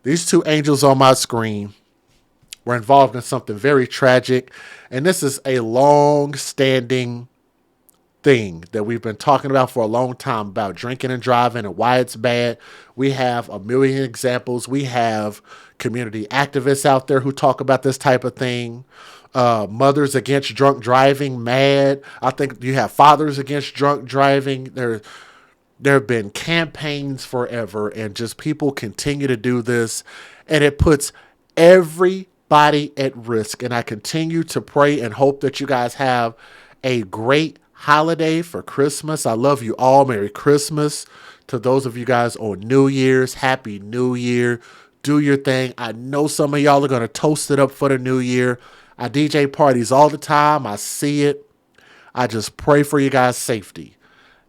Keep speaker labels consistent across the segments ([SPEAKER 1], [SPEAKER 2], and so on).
[SPEAKER 1] These two angels on my screen were involved in something very tragic, and this is a long-standing thing that we've been talking about for a long time about drinking and driving and why it's bad. We have a million examples. We have community activists out there who talk about this type of thing. Mothers against drunk driving, mad. I think you have fathers against drunk driving. There have been campaigns forever, and just people continue to do this, and it puts everybody at risk. And I continue to pray and hope that you guys have a great holiday for Christmas. I love you all. Merry Christmas. To those of you guys on New Year's, Happy New Year. Do your thing. I know some of y'all are going to toast it up for the new year. I DJ parties all the time. I see it. I just pray for you guys' safety.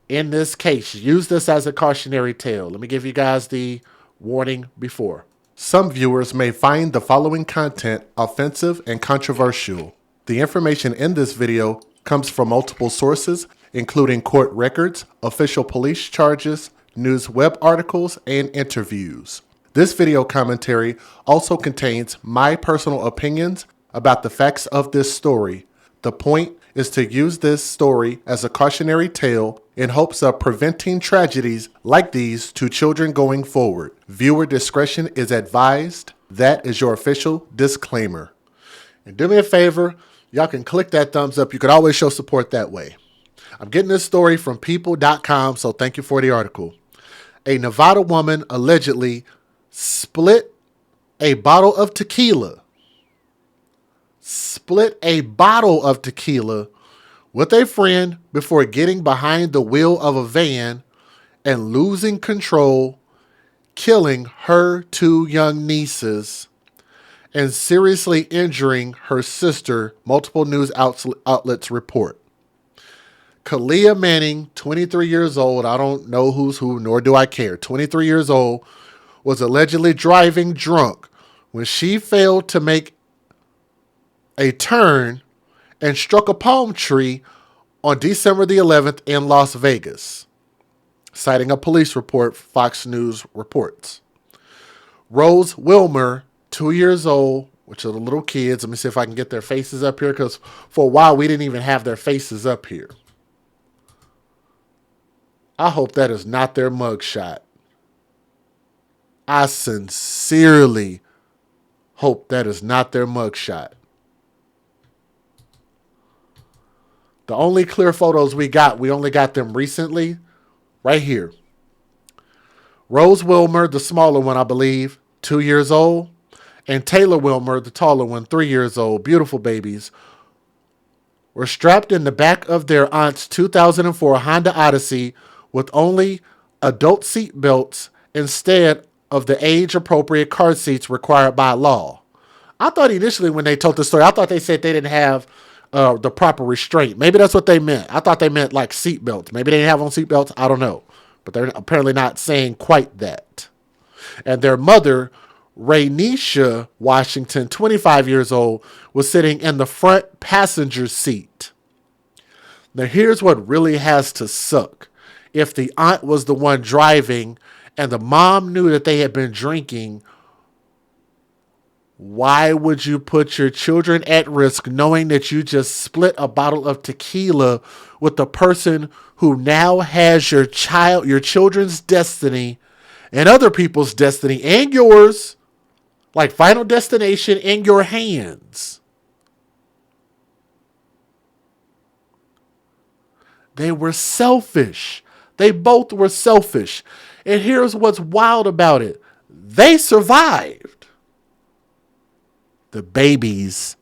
[SPEAKER 1] In this case, use this as a cautionary tale. Let me give you guys the warning before. Some viewers may find the following content offensive and controversial. The information in this video comes from multiple sources, including court records, official police charges, news web articles, and interviews. This video commentary also contains my personal opinions about the facts of this story. The point is to use this story as a cautionary tale in hopes of preventing tragedies like these to children going forward. Viewer discretion is advised. That is your official disclaimer. And do me a favor, y'all can click that thumbs up. You can always show support that way. I'm getting this story from people.com, so thank you for the article. A Nevada woman allegedly split a bottle of tequila with a friend before getting behind the wheel of a van and losing control, killing her two young nieces and seriously injuring her sister, multiple news outlets report. Kalia Manning, 23 years old, I don't know who's who, nor do I care, 23 years old, was allegedly driving drunk when she failed to make a turn and struck a palm tree on December the 11th in Las Vegas, citing a police report. Fox News reports. Rose Wilmer, 2 years old, which are the little kids. Let me see if I can get their faces up here, because for a while we didn't even have their faces up here. I hope that is not their mugshot. I sincerely hope that is not their mugshot. The only clear photos we only got them recently, right here. Rose Wilmer, the smaller one, I believe, 2 years old, and Taylor Wilmer, the taller one, 3 years old, beautiful babies, were strapped in the back of their aunt's 2004 Honda Odyssey with only adult seat belts instead of the age-appropriate car seats required by law. I thought initially when they told the story, I thought they said they didn't have the proper restraint. Maybe that's what they meant. I thought they meant like seat belts. Maybe they didn't have on seat belts. I don't know. But they're apparently not saying quite that. And their mother, Raynisha Washington, 25 years old, was sitting in the front passenger seat. Now here's what really has to suck. If the aunt was the one driving and the mom knew that they had been drinking, why would you put your children at risk knowing that you just split a bottle of tequila with the person who now has your children's destiny and other people's destiny and yours, like Final Destination, in your hands? They were selfish. They both were selfish. And here's what's wild about it. They survived. The babies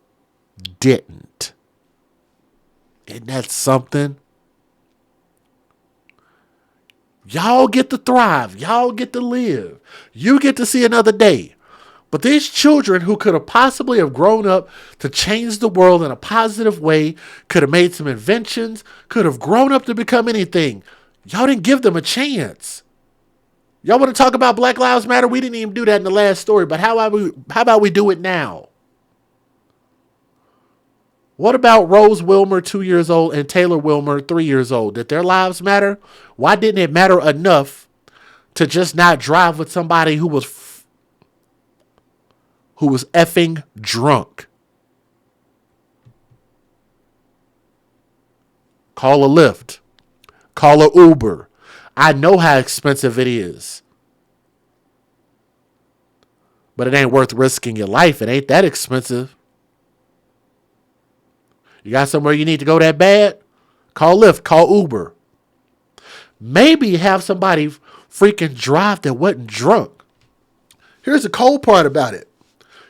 [SPEAKER 1] didn't. Isn't that something? Y'all get to thrive. Y'all get to live. You get to see another day. But these children who could have possibly have grown up to change the world in a positive way, could have made some inventions, could have grown up to become anything. Y'all didn't give them a chance. Y'all want to talk about Black Lives Matter? We didn't even do that in the last story, but how about we do it now? What about Rose Wilmer, 2 years old, and Taylor Wilmer, 3 years old? Did their lives matter? Why didn't it matter enough to just not drive with somebody who was who was effing drunk. Call a Lyft. Call a Uber. I know how expensive it is. But it ain't worth risking your life. It ain't that expensive. You got somewhere you need to go that bad? Call Lyft. Call Uber. Maybe have somebody freaking drive that wasn't drunk. Here's the cold part about it.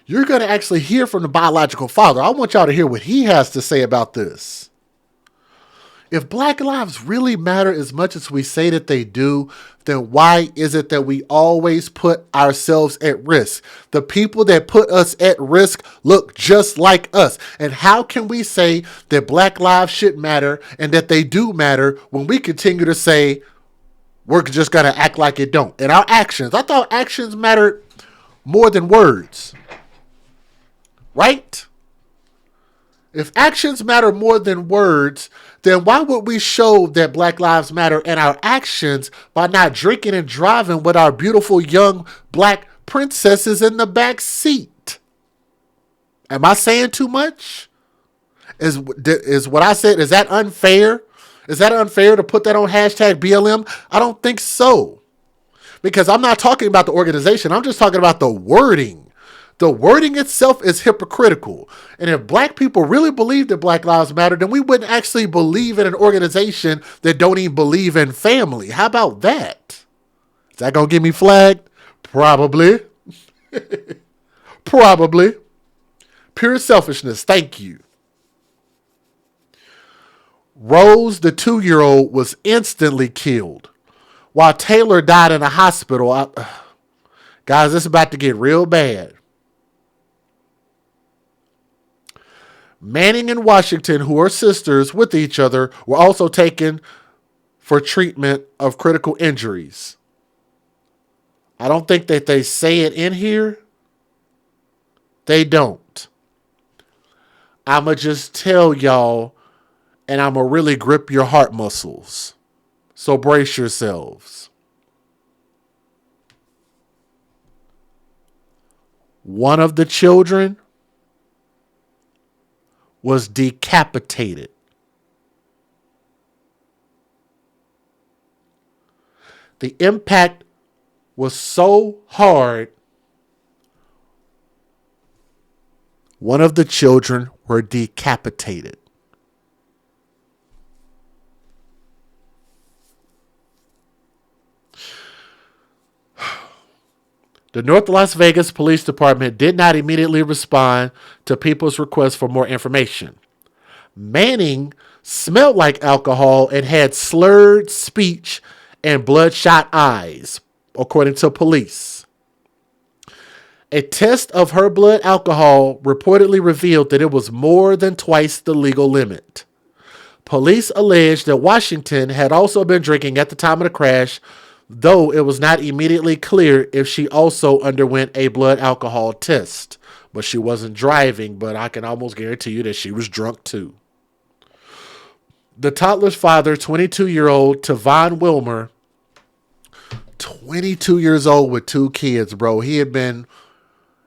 [SPEAKER 1] You're going to actually hear from the biological father. I want y'all to hear what he has to say about this. If black lives really matter as much as we say that they do, then why is it that we always put ourselves at risk? The people that put us at risk look just like us. And how can we say that black lives should matter and that they do matter when we continue to say we're just going to act like it don't? And our actions, I thought actions mattered more than words. Right? If actions matter more than words, then why would we show that black lives matter in our actions by not drinking and driving with our beautiful young black princesses in the back seat? Am I saying too much? Is what I said, is that unfair? Is that unfair to put that on hashtag BLM? I don't think so. Because I'm not talking about the organization. I'm just talking about the wording. The wording itself is hypocritical. And if black people really believe that black lives matter, then we wouldn't actually believe in an organization that don't even believe in family. How about that? Is that going to get me flagged? Probably. Probably. Pure selfishness. Thank you. Rose, the 2-year-old, was instantly killed, while Taylor died in a hospital. Guys, this is about to get real bad. Manning and Washington, who are sisters with each other, were also taken for treatment of critical injuries. I don't think that they say it in here. They don't. I'ma just tell y'all, and I'ma really grip your heart muscles. So brace yourselves. One of the children was decapitated. The impact was so hard, one of the children were decapitated. The North Las Vegas Police Department did not immediately respond to people's requests for more information. Manning smelled like alcohol and had slurred speech and bloodshot eyes, according to police. A test of her blood alcohol reportedly revealed that it was more than twice the legal limit. Police alleged that Washington had also been drinking at the time of the crash, though it was not immediately clear if she also underwent a blood alcohol test. But she wasn't driving, but I can almost guarantee you that she was drunk too. The toddler's father, 22-year-old Tavon Wilmer, 22 years old with 2 kids, bro. He had been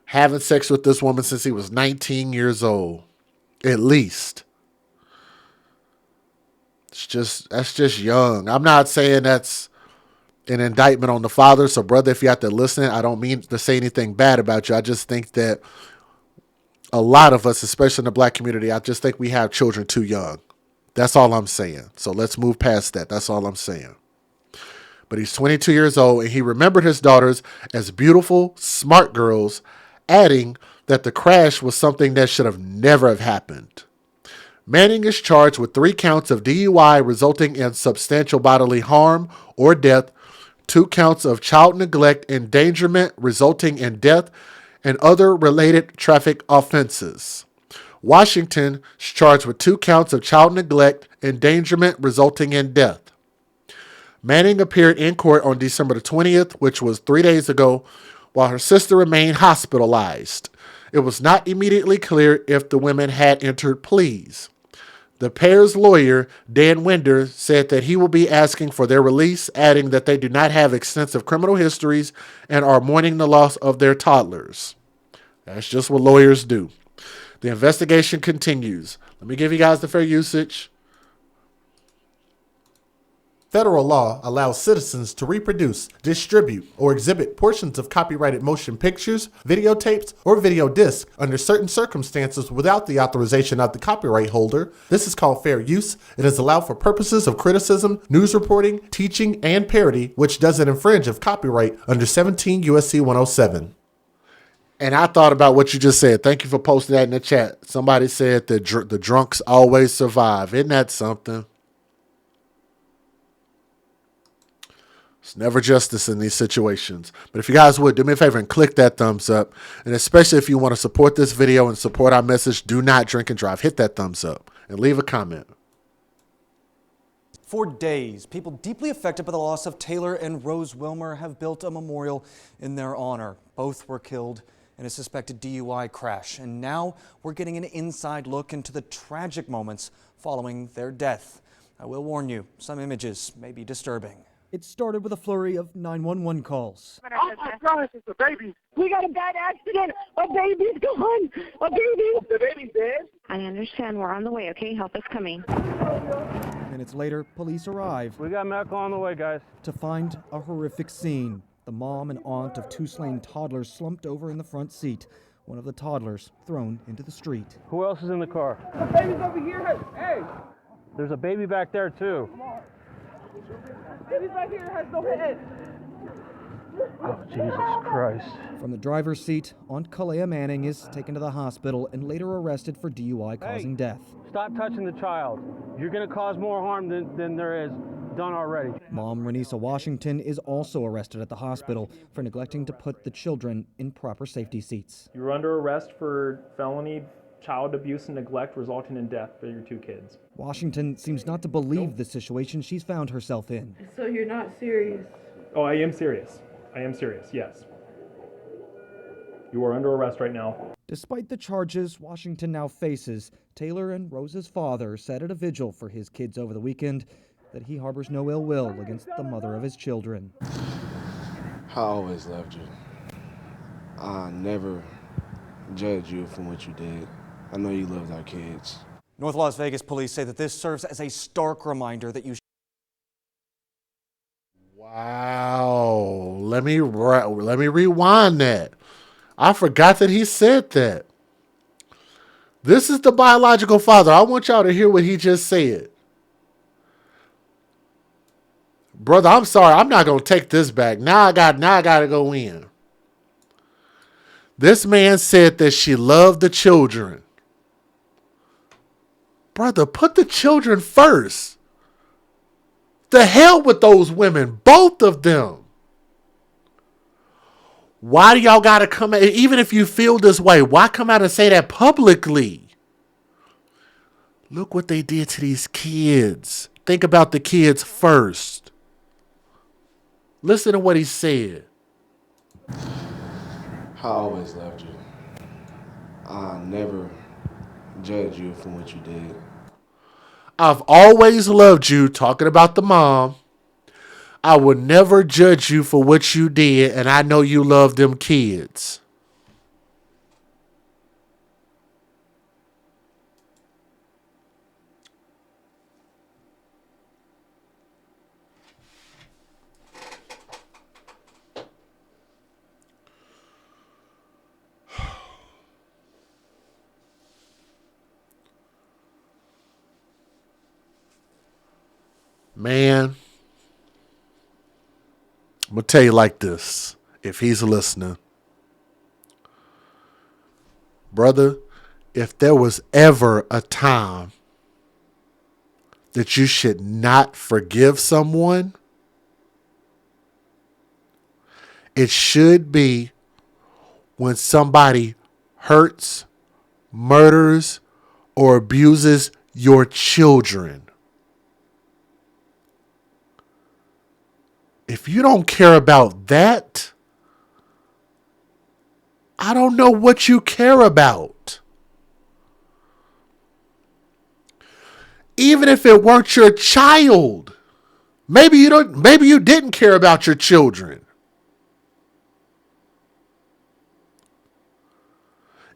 [SPEAKER 1] having sex with this woman since he was 19 years old, at least. That's just young. I'm not saying that's an indictment on the father. So, brother, if you have to listen, I don't mean to say anything bad about you. I just think that a lot of us, especially in the black community, I just think we have children too young. That's all I'm saying. So let's move past that. That's all I'm saying. But he's 22 years old, and he remembered his daughters as beautiful, smart girls, adding that the crash was something that should have never have happened. Manning is charged with 3 counts of DUI resulting in substantial bodily harm or death, 2 counts of child neglect, endangerment resulting in death, and other related traffic offenses. Washington is charged with 2 counts of child neglect, endangerment resulting in death. Manning appeared in court on December the 20th, which was 3 days ago, while her sister remained hospitalized. It was not immediately clear if the women had entered pleas. The pair's lawyer, Dan Winder, said that he will be asking for their release, adding that they do not have extensive criminal histories and are mourning the loss of their toddlers. That's just what lawyers do. The investigation continues. Let me give you guys the fair usage. Federal law allows citizens to reproduce, distribute, or exhibit portions of copyrighted motion pictures, videotapes, or video discs under certain circumstances without the authorization of the copyright holder. This is called fair use. It is allowed for purposes of criticism, news reporting, teaching, and parody, which doesn't infringe of copyright under 17 U.S.C. 107. And I thought about what you just said. Thank you for posting that in the chat. Somebody said that the drunks always survive. Isn't that something? It's never justice in these situations. But if you guys would, do me a favor and click that thumbs up. And especially if you want to support this video and support our message, do not drink and drive. Hit that thumbs up and leave a comment.
[SPEAKER 2] For days, people deeply affected by the loss of Taylor and Rose Wilmer have built a memorial in their honor. Both were killed in a suspected DUI crash. And now we're getting an inside look into the tragic moments following their death. I will warn you, some images may be disturbing. It started with a flurry of 911 calls.
[SPEAKER 3] Oh my gosh, it's a baby. We got a bad accident. A baby's gone. A baby. The baby's dead.
[SPEAKER 4] I understand. We're on the way, okay? Help is coming.
[SPEAKER 2] Minutes later, police arrive.
[SPEAKER 5] We got medical on the way, guys.
[SPEAKER 2] To find a horrific scene. The mom and aunt of two slain toddlers slumped over in the front seat. One of the toddlers thrown into the street.
[SPEAKER 5] Who else is in the car?
[SPEAKER 3] The baby's over here. Hey.
[SPEAKER 5] There's a baby back there, too.
[SPEAKER 3] Baby's right here. Has no head.
[SPEAKER 5] Oh, Jesus Christ.
[SPEAKER 2] From the driver's seat, Aunt Kalea Manning is taken to the hospital and later arrested for DUI causing death.
[SPEAKER 5] Stop touching the child. You're going to cause more harm than there is done already.
[SPEAKER 2] Mom Renisa Washington is also arrested at the hospital for neglecting to put the children in proper safety seats.
[SPEAKER 6] You're under arrest for felony child abuse and neglect resulting in death for your two kids.
[SPEAKER 2] Washington seems not to believe the situation she's found herself in.
[SPEAKER 7] So you're not serious?
[SPEAKER 6] Oh, I am serious. I am serious, yes. You are under arrest right now.
[SPEAKER 2] Despite the charges Washington now faces, Taylor and Rose's father said at a vigil for his kids over the weekend that he harbors no ill will against the mother of his children.
[SPEAKER 8] I always loved you. I never judge you for what you did. I know you loved our kids.
[SPEAKER 2] North Las Vegas police say that this serves as a stark reminder that you
[SPEAKER 1] Wow. Let me rewind that. I forgot that he said that. This is the biological father. I want y'all to hear what he just said. Brother, I'm sorry. I'm not going to take this back. Now I got to go in. This man said that she loved the children. Brother, put the children first. The hell with those women, both of them. Why do y'all got to come out, even if you feel this way, why come out and say that publicly? Look what they did to these kids. Think about the kids first. Listen to what he said.
[SPEAKER 8] I always loved you. I never judge you for what you did.
[SPEAKER 1] I've always loved you, talking about the mom. I would never judge you for what you did, and I know you love them kids. Man, I'm going to tell you like this, if he's listening. Brother, if there was ever a time that you should not forgive someone, it should be when somebody hurts, murders, or abuses your children. If you don't care about that, I don't know what you care about. Even if it weren't your child, maybe you didn't care about your children.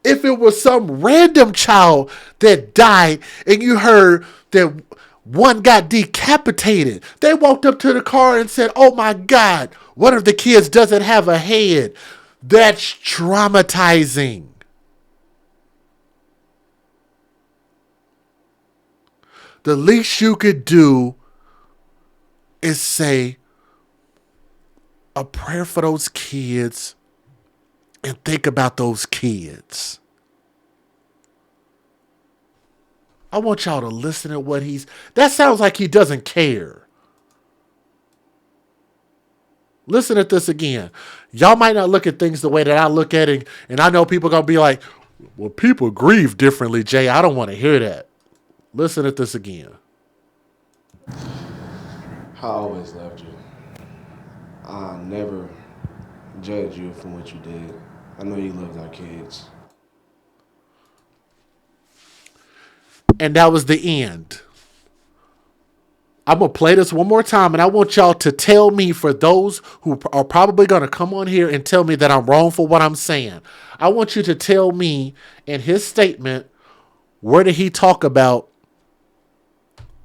[SPEAKER 1] If it was some random child that died and you heard that one got decapitated, they walked up to the car and said, oh my God, one of the kids doesn't have a head. That's traumatizing. The least you could do is say a prayer for those kids and think about those kids. I want y'all to listen to what that sounds like he doesn't care. Listen at this again. Y'all might not look at things the way that I look at it. And I know people are going to be like, well, people grieve differently, Jay. I don't want to hear that. Listen at this again.
[SPEAKER 8] I always loved you. I never judge you from what you did. I know you loved our kids.
[SPEAKER 1] And that was the end. I'm going to play this one more time, and I want y'all to tell me, for those who are probably going to come on here and tell me that I'm wrong for what I'm saying. I want you to tell me in his statement, where did he talk about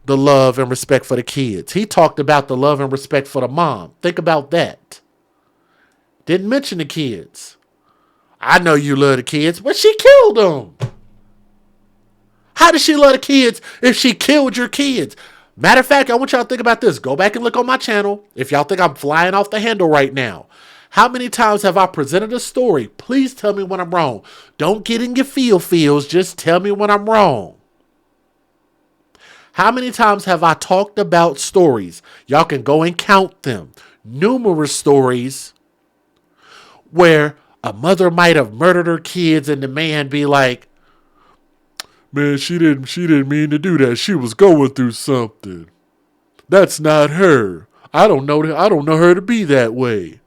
[SPEAKER 1] the love and respect for the kids? He talked about the love and respect for the mom. Think about that. Didn't mention the kids. I know you love the kids, but she killed them. How does she love the kids if she killed your kids? Matter of fact, I want y'all to think about this. Go back and look on my channel. If y'all think I'm flying off the handle right now. How many times have I presented a story? Please tell me when I'm wrong. Don't get in your feels. Just tell me when I'm wrong. How many times have I talked about stories? Y'all can go and count them. Numerous stories where a mother might have murdered her kids and the man be like, man, she didn't mean to do that. She was going through something. That's not her. I don't know her to be that way.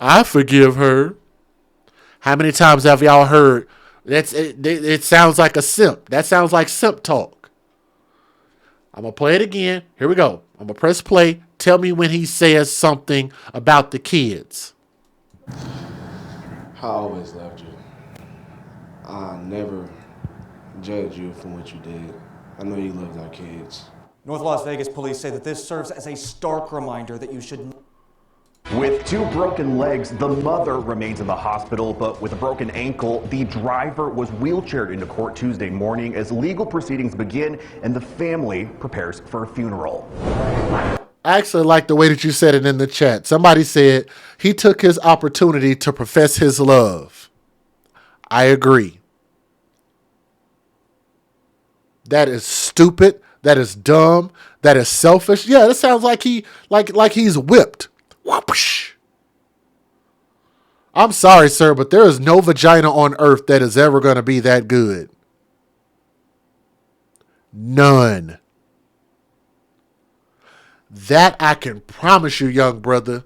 [SPEAKER 1] I forgive her. How many times have y'all heard it sounds like a simp. That sounds like simp talk. I'm going to play it again. Here we go. I'm going to press play. Tell me when he says something about the kids.
[SPEAKER 8] I always loved you. I never judge you from what you did. I know you loved our kids.
[SPEAKER 2] North Las Vegas police say that this serves as a stark reminder that you should...
[SPEAKER 7] With 2 broken legs, the mother remains in the hospital, but with a broken ankle, the driver was wheelchaired into court Tuesday morning as legal proceedings begin and the family prepares for a funeral.
[SPEAKER 1] I actually like the way that you said it in the chat. Somebody said he took his opportunity to profess his love. I agree. That is stupid. That is dumb. That is selfish. Yeah, that sounds like he's whipped. Whoosh. I'm sorry, sir, but there is no vagina on earth that is ever going to be that good. None. That I can promise you, young brother.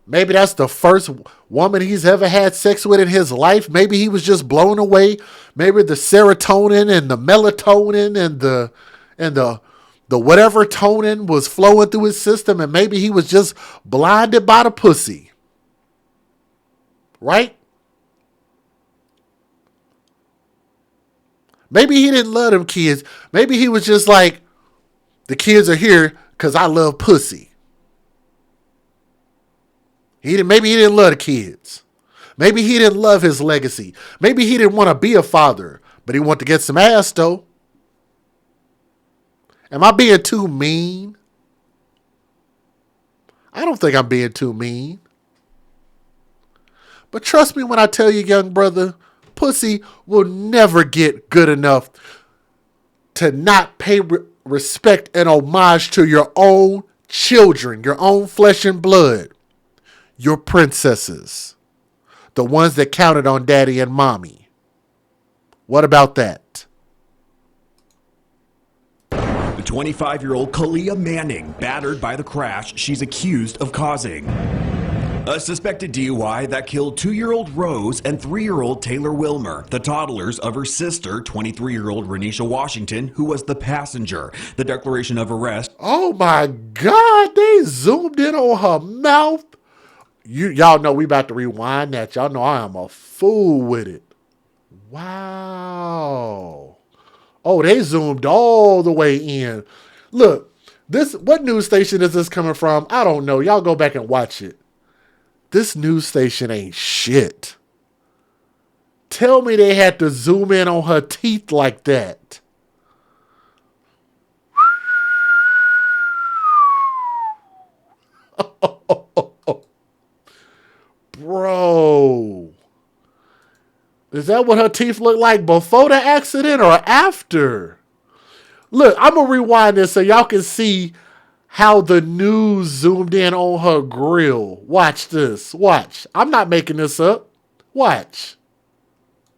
[SPEAKER 1] Maybe that's the first woman he's ever had sex with in his life. Maybe he was just blown away. Maybe the serotonin and the melatonin and the whatever tonin was flowing through his system, and maybe he was just blinded by the pussy. Right? Maybe he didn't love them kids. Maybe he was just like, the kids are here because I love pussy. Maybe he didn't love the kids. Maybe he didn't love his legacy. Maybe he didn't want to be a father, but he wanted to get some ass though. Am I being too mean? I don't think I'm being too mean. But trust me when I tell you, young brother, pussy will never get good enough to not pay respect and homage to your own children, your own flesh and blood, your princesses, the ones that counted on daddy and mommy. What about that?
[SPEAKER 9] The 25-year-old Kalia Manning battered by the crash she's accused of causing. A suspected DUI that killed 2-year-old Rose and 3-year-old Taylor Wilmer, the toddlers of her sister, 23-year-old Renisha Washington, who was the passenger. The declaration of arrest.
[SPEAKER 1] Oh my God, they zoomed in on her mouth. Y'all know we about to rewind that. Y'all know I am a fool with it. Wow. Oh, they zoomed all the way in. Look, what news station is this coming from? I don't know. Y'all go back and watch it. This news station ain't shit. Tell me they had to zoom in on her teeth like that. Bro. Is that what her teeth look like before the accident or after? Look, I'm going to rewind this so y'all can see how the news zoomed in on her grill. Watch this. Watch. I'm not making this up. Watch.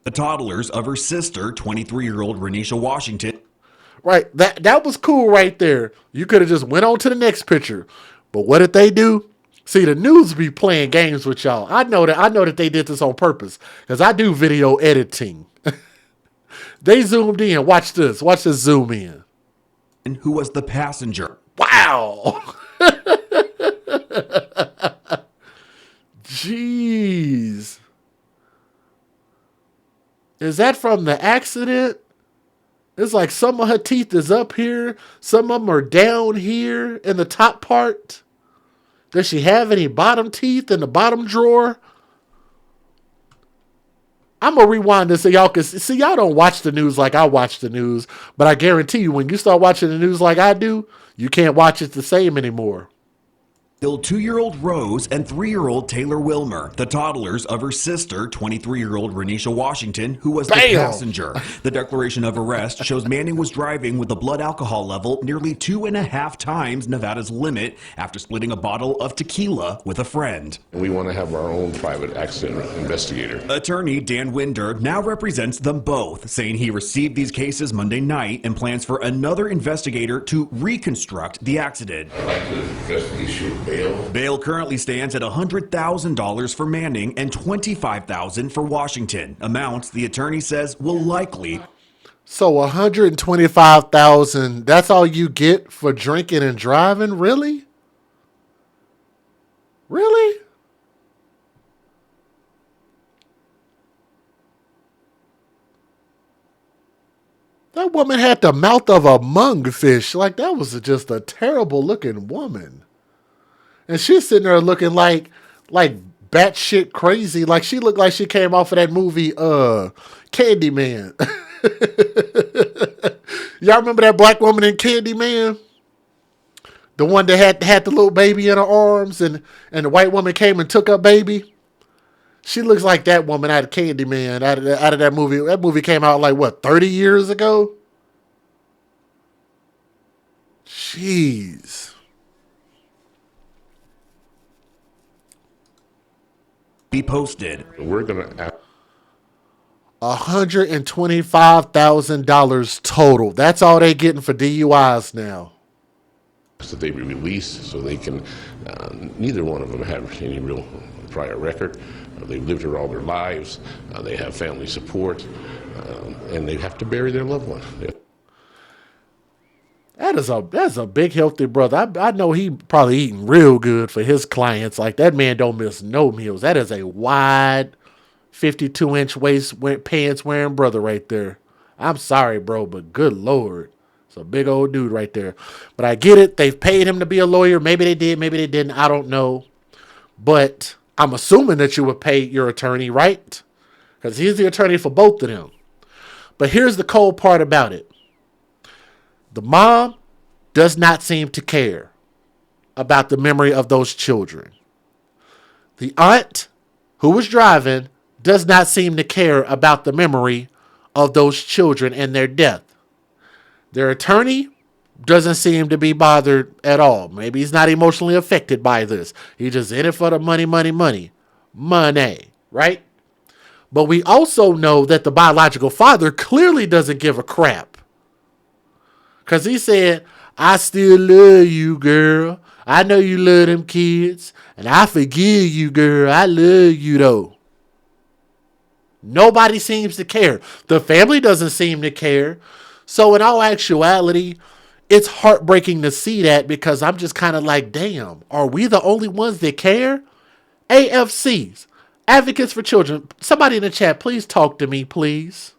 [SPEAKER 9] The toddlers of her sister, 23-year-old Renisha Washington.
[SPEAKER 1] Right. That was cool right there. You could have just went on to the next picture. But what did they do? See, the news be playing games with y'all. I know that they did this on purpose because I do video editing. They zoomed in. Watch this. Watch this zoom in.
[SPEAKER 9] Who was the passenger.
[SPEAKER 1] Wow. Jeez. Is that from the accident? It's like some of her teeth is up here. Some of them are down here in the top part. Does she have any bottom teeth in the bottom drawer? I'm going to rewind this so y'all can see. Y'all don't watch the news like I watch the news, but I guarantee you when you start watching the news like I do, you can't watch it the same anymore.
[SPEAKER 9] Killed 2-year-old Rose and 3-year-old Taylor Wilmer, the toddlers of her sister, 23-year-old Renisha Washington, who was the passenger. The declaration of arrest shows Manning was driving with a blood alcohol level nearly 2.5 times Nevada's limit after splitting a bottle of tequila with a friend.
[SPEAKER 10] We want to have our own private accident investigator.
[SPEAKER 9] Attorney Dan Winder now represents them both, saying he received these cases Monday night and plans for another investigator to reconstruct the accident.
[SPEAKER 10] I'd like to issue bail.
[SPEAKER 9] Bail currently stands at $100,000 for Manning and $25,000 for Washington. Amounts the attorney says will likely.
[SPEAKER 1] So $125,000. That's all you get for drinking and driving? Really? Really? That woman had the mouth of a monkfish. Like, that was just a terrible looking woman. And she's sitting there looking like batshit crazy. Like she looked like she came off of that movie, Candyman. Y'all remember that black woman in Candyman? The one that had the little baby in her arms and the white woman came and took her baby? She looks like that woman out of Candyman, out of that movie. That movie came out like, what, 30 years ago? Jeez.
[SPEAKER 9] Be posted.
[SPEAKER 10] We're going to
[SPEAKER 1] $125,000 total. That's all they getting for DUIs now.
[SPEAKER 10] So they be released so they can, neither one of them have any real prior record. They've lived here all their lives. They have family support, and they have to bury their loved one.
[SPEAKER 1] That's a big healthy brother. I know he probably eating real good for his clients. Like that man don't miss no meals. That is a wide 52-inch waist pants wearing brother right there. I'm sorry, bro, but good Lord. It's a big old dude right there. But I get it. They've paid him to be a lawyer. Maybe they did. Maybe they didn't. I don't know. But I'm assuming that you would pay your attorney, right? Because he's the attorney for both of them. But here's the cold part about it. The mom does not seem to care about the memory of those children. The aunt who was driving does not seem to care about the memory of those children and their death. Their attorney doesn't seem to be bothered at all. Maybe he's not emotionally affected by this. He's just in it for the money, right? But we also know that the biological father clearly doesn't give a crap. Because he said, I still love you, girl. I know you love them kids. And I forgive you, girl. I love you, though. Nobody seems to care. The family doesn't seem to care. So in all actuality, it's heartbreaking to see that because I'm just kind of like, damn, are we the only ones that care? AFCs, Advocates for children, somebody in the chat, please talk to me, please.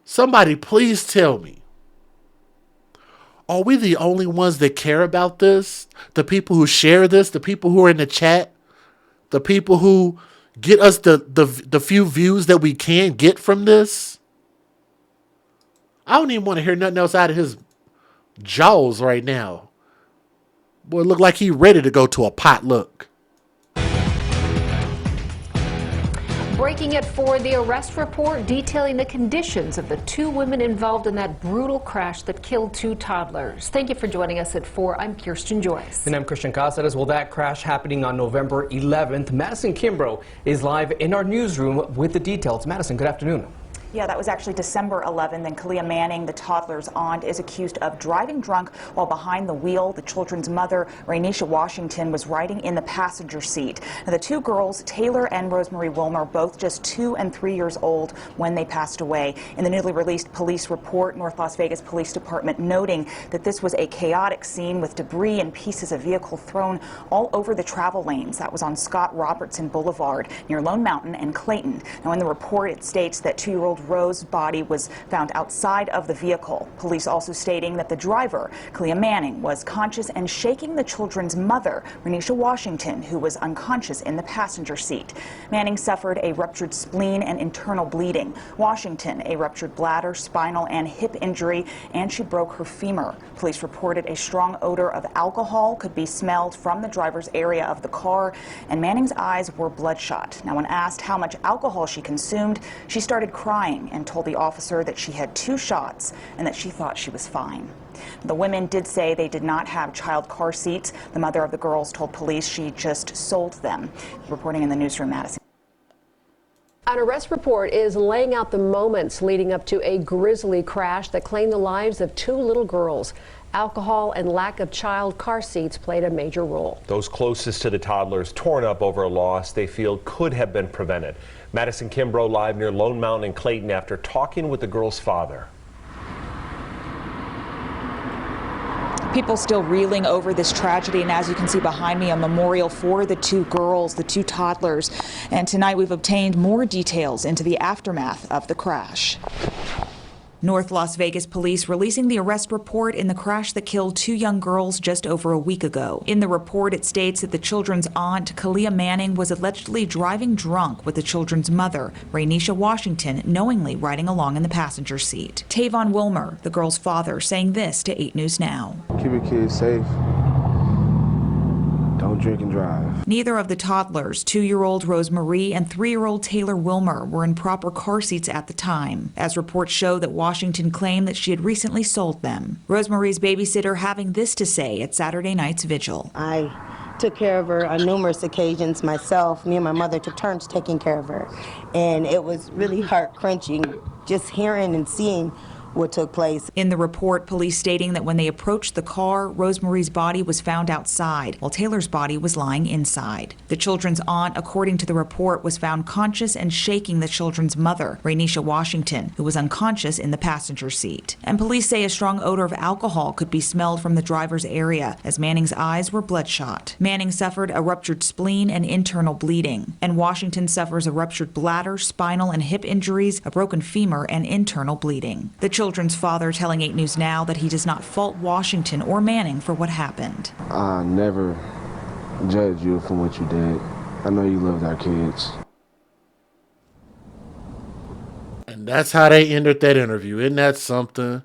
[SPEAKER 1] Somebody please tell me. Are we the only ones that care about this? The people who share this, the people who are in the chat, the people who get us the few views that we can get from this? I don't even want to hear nothing else out of his jaws right now. Boy, look like he ready to go to a potluck.
[SPEAKER 11] Breaking it for the arrest report detailing the conditions of the 2 women involved in that brutal crash that killed 2 toddlers. Thank you for joining us at 4. I'm Kirsten Joyce.
[SPEAKER 12] And I'm Christian Casares. Well, that crash happening on November 11th. Madison Kimbrough is live in our newsroom with the details. Madison, good afternoon.
[SPEAKER 13] Yeah, that was actually December 11th, and Kalia Manning, the toddler's aunt, is accused of driving drunk while behind the wheel. The children's mother, Rainisha Washington, was riding in the passenger seat. Now, the 2 girls, Taylor and Rosemary Wilmer, both just 2 and 3 years old when they passed away. In the newly released police report, North Las Vegas Police Department noting that this was a chaotic scene with debris and pieces of vehicle thrown all over the travel lanes. That was on Scott Robertson Boulevard near Lone Mountain and Clayton. Now, in the report, it states that 2-year-old Rose's body was found outside of the vehicle. Police also stating that the driver, Kalia Manning, was conscious and shaking the children's mother, Rainisha Washington, who was unconscious in the passenger seat. Manning suffered a ruptured spleen and internal bleeding. Washington, a ruptured bladder, spinal, and hip injury, and she broke her femur. Police reported a strong odor of alcohol could be smelled from the driver's area of the car, and Manning's eyes were bloodshot. Now, when asked how much alcohol she consumed, she started crying and told the officer that she had 2 shots and that she thought she was fine. The women did say they did not have child car seats. The mother of the girls told police she just sold them. Reporting in the newsroom, Madison.
[SPEAKER 11] An arrest report is laying out the moments leading up to a grisly crash that claimed the lives of 2 little girls. Alcohol and lack of child car seats played a major role.
[SPEAKER 14] Those closest to the toddlers torn up over a loss they feel could have been prevented. Madison Kimbrough live near Lone Mountain and Clayton after talking with the girl's father.
[SPEAKER 13] People still reeling over this tragedy, and as you can see behind me, a memorial for the 2 girls, the 2 toddlers. And tonight we've obtained more details into the aftermath of the crash. North Las Vegas police releasing the arrest report in the crash that killed 2 young girls just over a week ago. In the report, it states that the children's aunt, Kalia Manning, was allegedly driving drunk with the children's mother, Rainisha Washington, knowingly riding along in the passenger seat. Tavon Wilmer, the girl's father, saying this to 8 News Now.
[SPEAKER 8] Keep your kids safe. Don't drink and drive.
[SPEAKER 13] Neither of the toddlers, 2-year-old Rosemary and 3-year-old Taylor Wilmer, were in proper car seats at the time, as reports show that Washington claimed that she had recently sold them. Rosemary's babysitter having this to say at Saturday night's vigil.
[SPEAKER 15] I took care of her on numerous occasions myself. Me and my mother took turns taking care of her. And it was really heart-crunching just hearing and seeing what took place.
[SPEAKER 13] In the report, police stating that when they approached the car, Rosemary's body was found outside, while Taylor's body was lying inside. The children's aunt, according to the report, was found conscious and shaking the children's mother, Rainisha Washington, who was unconscious in the passenger seat. And police say a strong odor of alcohol could be smelled from the driver's area, as Manning's eyes were bloodshot. Manning suffered a ruptured spleen and internal bleeding, and Washington suffers a ruptured bladder, spinal, and hip injuries, a broken femur, and internal bleeding. The children's father telling 8 News Now that he does not fault Washington or Manning for what happened.
[SPEAKER 8] I never judge you for what you did. I know you loved our kids.
[SPEAKER 1] And that's how they ended that interview. Isn't that something?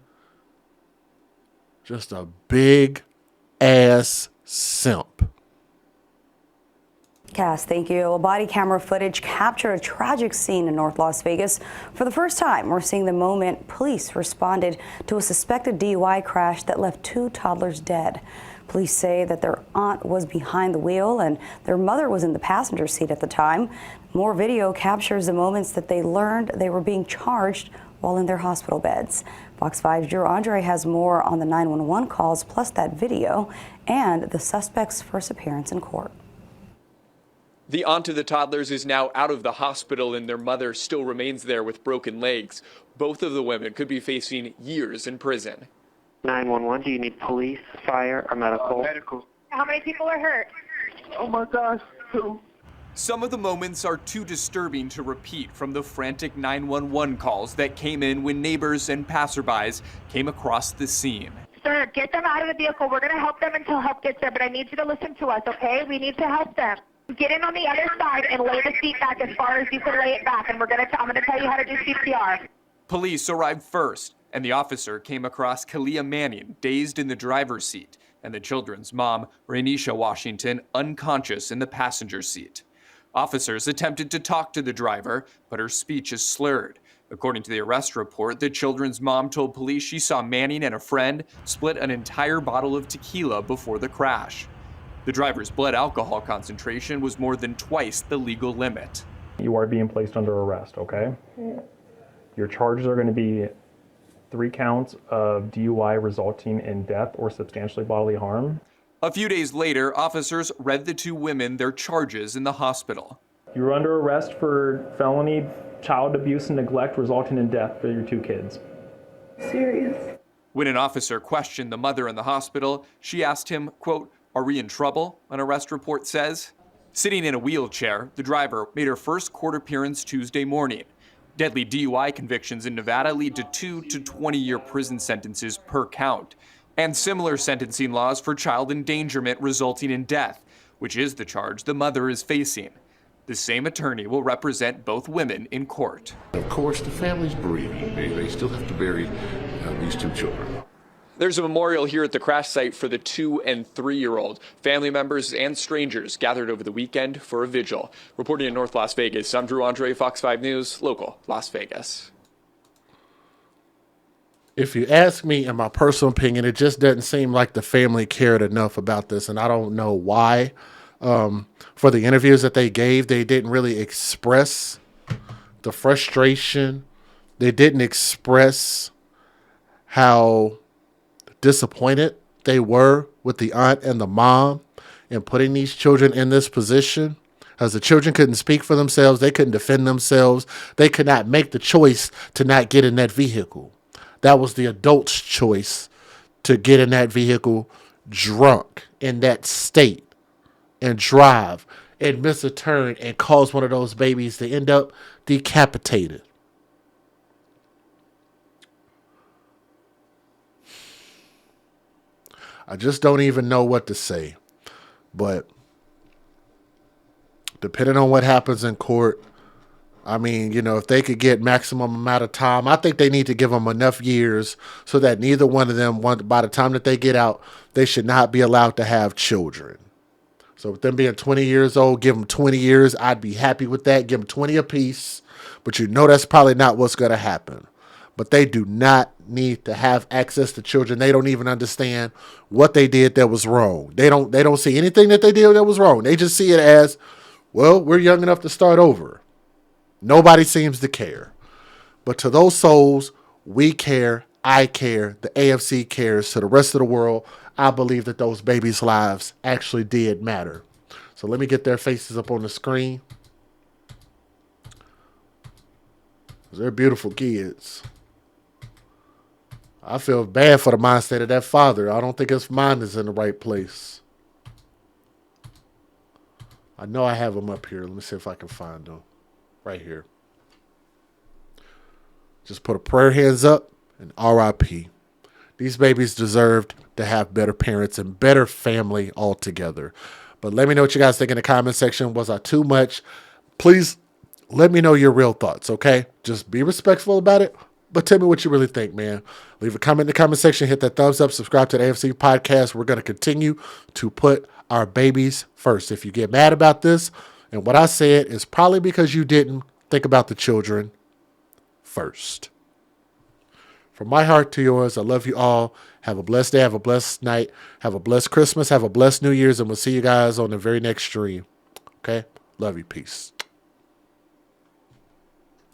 [SPEAKER 1] Just a big ass simp.
[SPEAKER 16] Cass, thank you. Well, body camera footage captured a tragic scene in North Las Vegas. For the first time, we're seeing the moment police responded to a suspected DUI crash that left 2 toddlers dead. Police say that their aunt was behind the wheel and their mother was in the passenger seat at the time. More video captures the moments that they learned they were being charged while in their hospital beds. Fox 5's Drew Andre has more on the 911 calls, plus that video and the suspect's first appearance in court.
[SPEAKER 17] The aunt of the toddlers is now out of the hospital and their mother still remains there with broken legs. Both of the women could be facing years in prison.
[SPEAKER 18] 911, do you need police, fire, or medical?
[SPEAKER 19] Medical. How many people are hurt?
[SPEAKER 3] Oh my gosh, too.
[SPEAKER 17] Some of the moments are too disturbing to repeat from the frantic 911 calls that came in when neighbors and passerbys came across the scene.
[SPEAKER 4] Sir, get them out of the vehicle. We're going to help them until help gets there, but I need you to listen to us, okay? We need to help them. Get in on the other side and lay the seat back as far as you can lay it back, and I'm going to tell you how to do CPR.
[SPEAKER 17] Police arrived first, and the officer came across Kalia Manning, dazed in the driver's seat, and the children's mom, Rainisha Washington, unconscious in the passenger seat. Officers attempted to talk to the driver, but her speech is slurred. According to the arrest report, the children's mom told police she saw Manning and a friend split an entire bottle of tequila before the crash. The driver's blood alcohol concentration was more than twice the legal limit.
[SPEAKER 6] You are being placed under arrest, okay? Your charges are going to be 3 counts of DUI resulting in death or substantially bodily harm.
[SPEAKER 17] A few days later, officers read the 2 women their charges in the hospital.
[SPEAKER 6] You're under arrest for felony child abuse and neglect resulting in death for your 2 kids.
[SPEAKER 4] Serious?
[SPEAKER 17] When an officer questioned the mother in the hospital, she asked him, quote, "Are we in trouble?" an arrest report says. Sitting in a wheelchair, the driver made her first court appearance Tuesday morning. Deadly DUI convictions in Nevada lead to 2 to 20-year prison sentences per count, and similar sentencing laws for child endangerment resulting in death, which is the charge the mother is facing. The same attorney will represent both women in court.
[SPEAKER 10] Of course, the family's bereaving. They still have to bury these 2 children.
[SPEAKER 17] There's a memorial here at the crash site for the 2- and 3-year-old. Family members and strangers gathered over the weekend for a vigil. Reporting in North Las Vegas, I'm Drew Andre, Fox 5 News, local Las Vegas.
[SPEAKER 1] If you ask me, in my personal opinion, it just doesn't seem like the family cared enough about this, and I don't know why. For the interviews that they gave, they didn't really express the frustration. They didn't express how disappointed they were with the aunt and the mom in putting these children in this position, as the children couldn't speak for themselves. They couldn't defend themselves. They could not make the choice to not get in that vehicle. That was the adult's choice, to get in that vehicle drunk in that state and drive and miss a turn and cause one of those babies to end up decapitated. I just don't even know what to say. But depending on what happens in court, I mean, you know, if they could get maximum amount of time, I think they need to give them enough years so that neither one of them, by the time that they get out, they should not be allowed to have children. So with them being 20 years old, give them 20 years. I'd be happy with that. Give them 20 apiece. But you know that's probably not what's going to happen. But they do not need to have access to children. They don't even understand what they did that was wrong. They don't see anything that they did that was wrong. They just see it as, well, we're young enough to start over. Nobody seems to care. But to those souls, we care, I care, the AFC cares. To the rest of the world, I believe that those babies' lives actually did matter. So let me get their faces up on the screen. They're beautiful kids. I feel bad for the mind state of that father. I don't think his mind is in the right place. I know I have them up here. Let me see if I can find them. Right here. Just put a prayer hands up and RIP. These babies deserved to have better parents and better family altogether. But let me know what you guys think in the comment section. Was I too much? Please let me know your real thoughts, okay? Just be respectful about it, but tell me what you really think, man. Leave a comment in the comment section. Hit that thumbs up. Subscribe to the AFC podcast. We're going to continue to put our babies first. If you get mad about this, and what I said is probably because you didn't think about the children first. From my heart to yours, I love you all. Have a blessed day. Have a blessed night. Have a blessed Christmas. Have a blessed New Year's. And we'll see you guys on the very next stream. Okay? Love you. Peace.